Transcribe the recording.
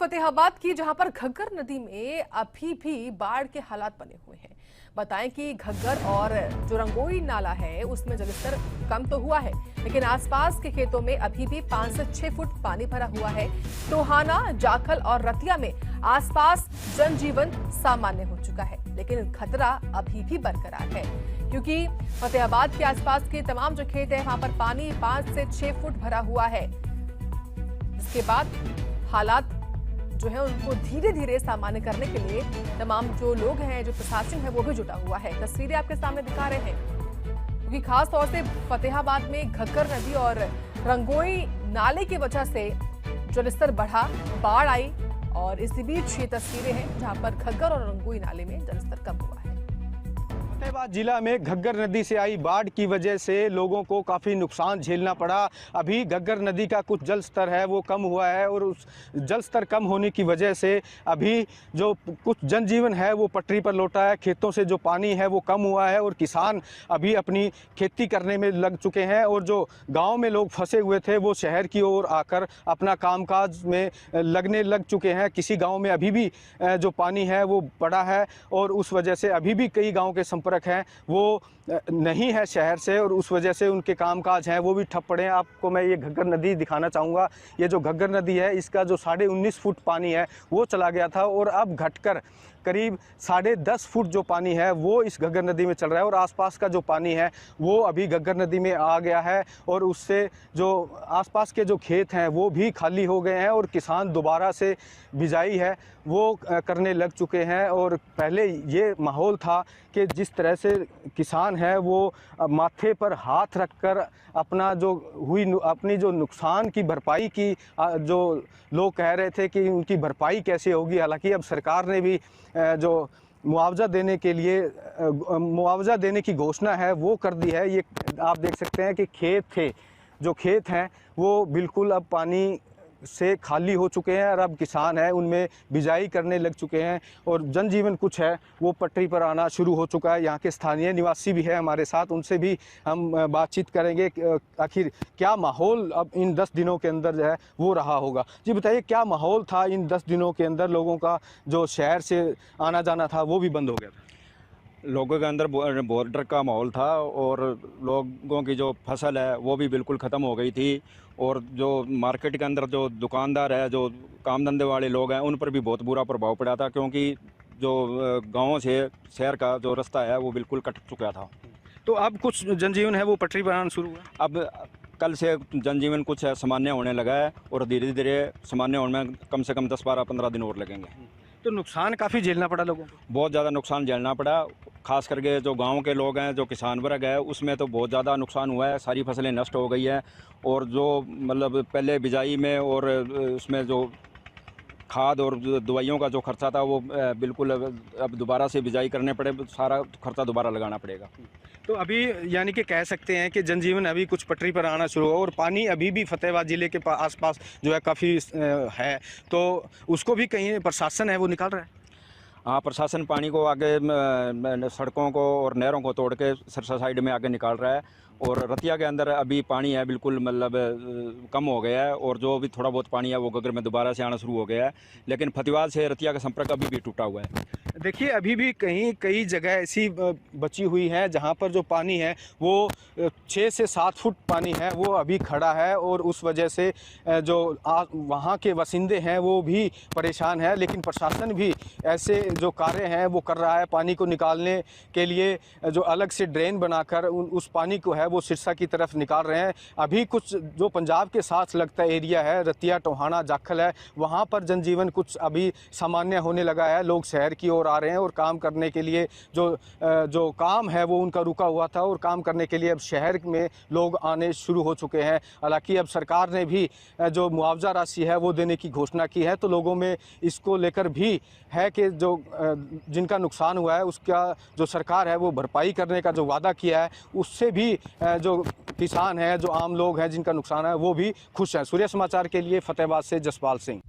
फतेहाबाद की, जहां पर घग्गर नदी में अभी भी बाढ़ के हालात बने हुए हैं। बताएं कि घग्गर और जो रंगोई नाला है उसमें जलस्तर कम तो हुआ है, लेकिन आसपास के खेतों में अभी भी 5 से 6 फुट पानी भरा हुआ है। टोहाना, जाखल और रतिया में आसपास जनजीवन सामान्य हो चुका है, लेकिन खतरा अभी भी बरकरार है, क्योंकि फतेहाबाद के आसपास के तमाम जो खेत है वहां पर पानी 5 से 6 फुट भरा हुआ है। इसके बाद हालात जो है उनको धीरे धीरे सामान्य करने के लिए तमाम जो लोग हैं, जो प्रशासन है, वो भी जुटा हुआ है। तस्वीरें आपके सामने दिखा रहे हैं, क्योंकि खास तौर से फतेहाबाद में घग्गर नदी और रंगोई नाले की वजह से जलस्तर बढ़ा, बाढ़ आई, और इसी बीच ये तस्वीरें हैं जहां पर घग्गर और रंगोई नाले में जलस्तर कम हुआ है। फतेहाबाद जिला में घग्गर नदी से आई बाढ़ की वजह से लोगों को काफ़ी नुकसान झेलना पड़ा। अभी घग्गर नदी का कुछ जल स्तर है वो कम हुआ है, और उस जल स्तर कम होने की वजह से अभी जो कुछ जनजीवन है वो पटरी पर लौटा है। खेतों से जो पानी है वो कम हुआ है, और किसान अभी अपनी खेती करने में लग चुके हैं, और जो गाँव में लोग फंसे हुए थे वो शहर की ओर आकर अपना कामकाज में लगने लग चुके हैं। किसी गाँव में अभी भी जो पानी है वो पड़ा है, और उस वजह से अभी भी कई गाँव के संपर्क हैं वो नहीं है शहर से, और उस वजह से उनके कामकाज हैं वो भी ठप पड़े हैं। आपको मैं ये घग्गर नदी दिखाना चाहूँगा। ये जो घग्गर नदी है इसका जो 19.5 फुट पानी है वो चला गया था, और अब घटकर करीब 10.5 फुट जो पानी है वो इस घग्गर नदी में चल रहा है, और आसपास का जो पानी है वो अभी घग्गर नदी में आ गया है, और उससे जो आसपास के जो खेत हैं वो भी खाली हो गए हैं, और किसान दोबारा से बिजाई है वो करने लग चुके हैं। और पहले ये माहौल था कि जिस तरह से किसान है वो माथे पर हाथ रखकर अपना जो अपनी जो नुकसान की भरपाई की, जो लोग कह रहे थे कि उनकी भरपाई कैसे होगी। हालांकि अब सरकार ने भी जो मुआवजा देने के लिए मुआवजा देने की घोषणा है वो कर दी है। ये आप देख सकते हैं कि जो खेत हैं वो बिल्कुल अब पानी से खाली हो चुके हैं, और अब किसान हैं उनमें बिजाई करने लग चुके हैं, और जनजीवन कुछ है वो पटरी पर आना शुरू हो चुका है। यहाँ के स्थानीय निवासी भी है हमारे साथ, उनसे भी हम बातचीत करेंगे आखिर क्या माहौल अब इन 10 दिनों के अंदर जो है वो रहा होगा। जी बताइए, क्या माहौल था इन 10 दिनों के अंदर? लोगों का जो शहर से आना जाना था वो भी बंद हो गया था। लोगों के अंदर बहुत डर का माहौल था, और लोगों की जो फसल है वो भी बिल्कुल ख़त्म हो गई थी, और जो मार्केट के अंदर जो दुकानदार है, जो काम धंधे वाले लोग हैं, उन पर भी बहुत बुरा प्रभाव पड़ा था, क्योंकि जो गाँव से शहर का जो रास्ता है वो बिल्कुल कट चुका था। तो अब कुछ जनजीवन है वो पटरी पर आना शुरू हुआ। अब कल से जनजीवन कुछ सामान्य होने लगा है, और धीरे धीरे सामान्य होने में कम से कम 10, 12, 15 दिन और लगेंगे। तो नुकसान काफ़ी झेलना पड़ा लोगों को? बहुत ज़्यादा नुकसान झेलना पड़ा, खास करके जो गांव के लोग हैं, जो किसान वर्ग है, उसमें तो बहुत ज़्यादा नुकसान हुआ है। सारी फसलें नष्ट हो गई हैं, और जो मतलब पहले बिजाई में और उसमें जो खाद और दवाइयों का जो खर्चा था वो बिल्कुल अब दोबारा से बिजाई करने पड़े, सारा खर्चा दोबारा लगाना पड़ेगा। तो अभी यानी कि कह सकते हैं कि जनजीवन अभी कुछ पटरी पर आना शुरू हुआ, और पानी अभी भी फतेहाबाद ज़िले के आसपास जो है काफ़ी है, तो उसको भी कहीं प्रशासन है वो निकाल रहा है। हाँ, प्रशासन पानी को आगे सड़कों को और नहरों को तोड़ के सरसा साइड में आगे निकाल रहा है, और रतिया के अंदर अभी पानी है बिल्कुल मतलब कम हो गया है, और जो भी थोड़ा बहुत पानी है वो घग्गर में दोबारा से आना शुरू हो गया है, लेकिन फतेहाबाद से रतिया का संपर्क अभी भी टूटा हुआ है। देखिए, अभी भी कई जगह ऐसी बची हुई हैं जहां पर जो पानी है वो 6 से 7 फुट पानी है वो अभी खड़ा है, और उस वजह से जो वहां के बासिंदे हैं वो भी परेशान हैं। लेकिन प्रशासन भी ऐसे जो कार्य हैं वो कर रहा है। पानी को निकालने के लिए जो अलग से ड्रेन बनाकर उस पानी को है वो सिरसा की तरफ निकाल रहे हैं। अभी कुछ जो पंजाब के साथ लगता एरिया है, रतिया, टोहाना, जाखल है, वहाँ पर जनजीवन कुछ अभी सामान्य होने लगा है। लोग शहर की ओर आ रहे हैं, और काम करने के लिए जो काम है वो उनका रुका हुआ था, और काम करने के लिए अब शहर में लोग आने शुरू हो चुके हैं। हालांकि अब सरकार ने भी जो मुआवजा राशि है वो देने की घोषणा की है, तो लोगों में इसको लेकर भी है कि जो जिनका नुकसान हुआ है उसका जो सरकार है वो भरपाई करने का जो वादा किया है उससे भी जो किसान हैं, जो आम लोग हैं जिनका नुकसान है वो भी खुश हैं। सूर्य समाचार के लिए फतेहाबाद से जसपाल सिंह।